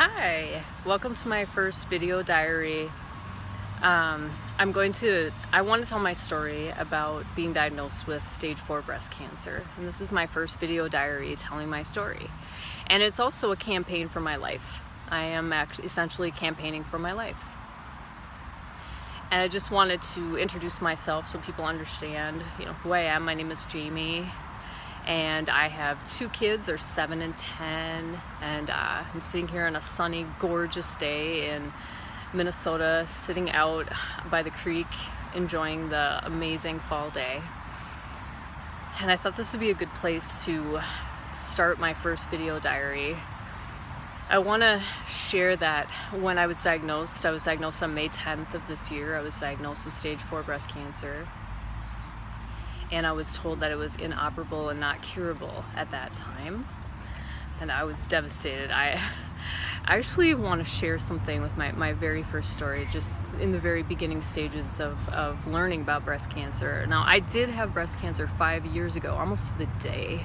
Hi, welcome to my first video diary. I want to tell my story about being diagnosed with stage 4 breast cancer. And this is my first video diary telling my story. And it's also a campaign for my life. I am actually essentially campaigning for my life. And I just wanted to introduce myself so people understand, who I am. My name is Jamie. And I have two kids, they're 7 and 10, and I'm sitting here on a sunny, gorgeous day in Minnesota, sitting out by the creek, enjoying the amazing fall day. And I thought this would be a good place to start my first video diary. I want to share that when I was diagnosed on May 10th of this year. I was diagnosed with stage 4 breast cancer. And I was told that it was inoperable and not curable at that time. And I was devastated. I actually want to share something with my very first story, just in the very beginning stages of learning about breast cancer. Now, I did have breast cancer 5 years ago, almost to the day.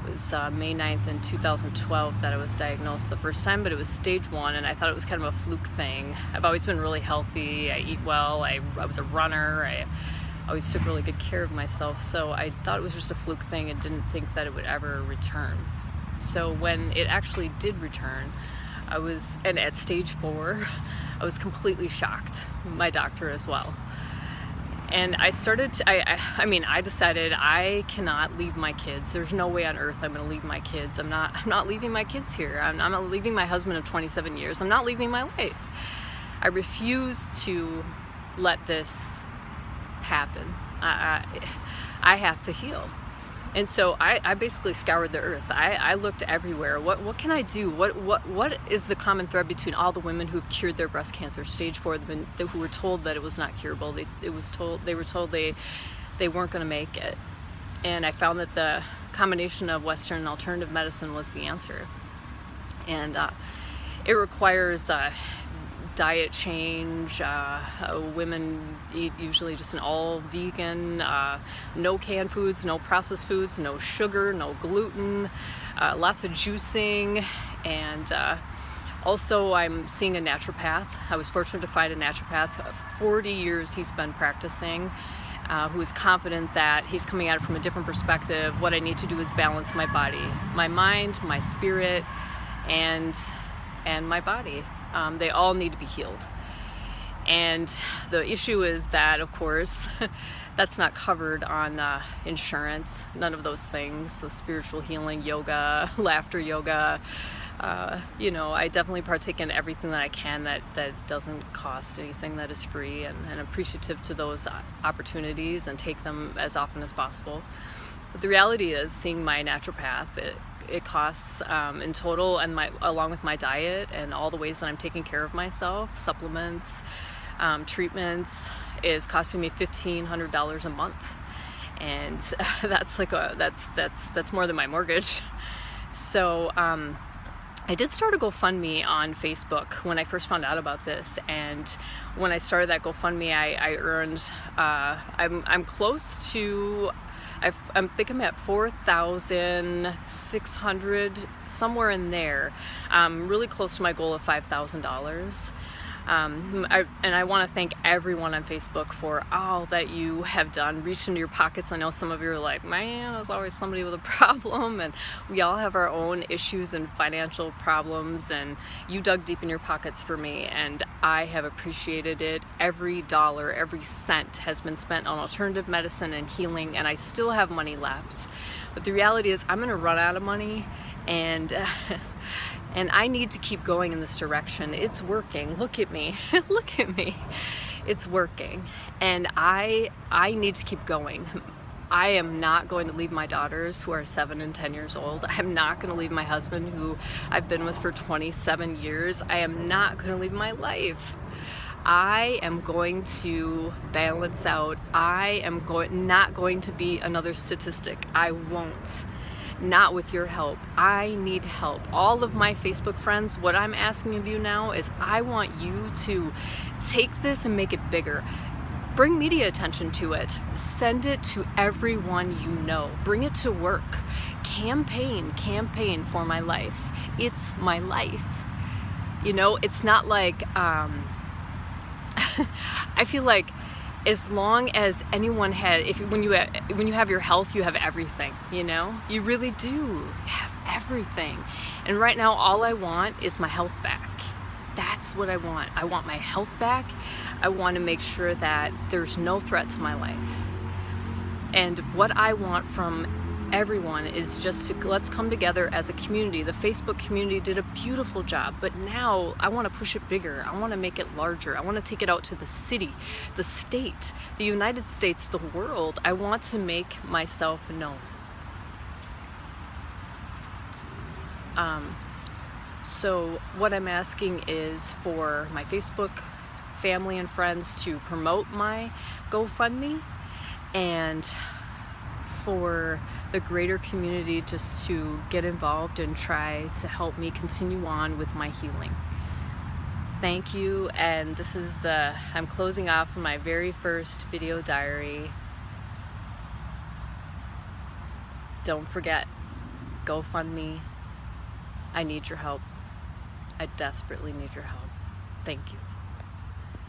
It was May 9th in 2012 that I was diagnosed the first time, but it was stage 1, and I thought it was kind of a fluke thing. I've always been really healthy. I eat well. I was a runner. I always took really good care of myself, so I thought it was just a fluke thing and didn't think that it would ever return. So when it actually did return, and at stage 4, I was completely shocked, my doctor as well. And I decided I cannot leave my kids. There's no way on earth I'm going to leave my kids. I'm not leaving my kids here. I'm not leaving my husband of 27 years. I'm not leaving my life. I refuse to let this happen. I have to heal. And so I basically scoured the earth. I looked everywhere. What can I do? What is the common thread between all the women who've cured their breast cancer, stage 4, who were told that it was not curable? They were told they weren't going to make it. And I found that the combination of Western and alternative medicine was the answer. And it requires diet change. Women eat usually just an all vegan, no canned foods, no processed foods, no sugar, no gluten, lots of juicing, and also I'm seeing a naturopath. I was fortunate to find a naturopath. 40 years he's been practicing, who is confident that he's coming at it from a different perspective. What I need to do is balance my body, my mind, my spirit, and my body. They all need to be healed. And the issue is that, of course, that's not covered on insurance, none of those things. The spiritual healing, yoga, laughter yoga, I definitely partake in everything that I can that doesn't cost anything, that is free, and appreciative to those opportunities and take them as often as possible. But the reality is, seeing my naturopath, it costs in total, and along with my diet and all the ways that I'm taking care of myself, supplements, treatments, is costing me $1,500 a month, and that's more than my mortgage. So I did start a GoFundMe on Facebook when I first found out about this, and when I started that GoFundMe, I earned I'm close to, I think I'm at 4,600, somewhere in there. Really close to my goal of $5,000. I want to thank everyone on Facebook for all that you have done. Reached into your pockets. I know some of you are like, man, there's always somebody with a problem, and we all have our own issues and financial problems, and you dug deep in your pockets for me, and I have appreciated it. Every dollar, every cent has been spent on alternative medicine and healing, and I still have money left. But the reality is, I'm going to run out of money, and I need to keep going in this direction. It's working. Look at me. Look at me. It's working. And I need to keep going. I am not going to leave my daughters, who are 7 and 10 years old. I'm not going to leave my husband, who I've been with for 27 years. I am not going to leave my life. I am going to balance out. I am not going to be another statistic. I won't. Not with your help. I need help. All of my Facebook friends, what I'm asking of you now is, I want you to take this and make it bigger. Bring media attention to it. Send it to everyone you know. Bring it to work. Campaign for my life. It's my life. You know, it's not like, I feel like as long as anyone has, when you have your health, you have everything, you know? You really do have everything. And right now, all I want is my health back. That's what I want. I want my health back. I want to make sure that there's no threat to my life. And what I want from everyone is just to, let's come together as a community. The Facebook community did a beautiful job, but now I want to push it bigger. I want to make it larger. I want to take it out to the city, the state, the United States, the world. I want to make myself known. So what I'm asking is for my Facebook family and friends to promote my GoFundMe, and for the greater community just to get involved and try to help me continue on with my healing. Thank you, and this is I'm closing off my very first video diary. Don't forget, GoFundMe. I need your help. I desperately need your help. Thank you.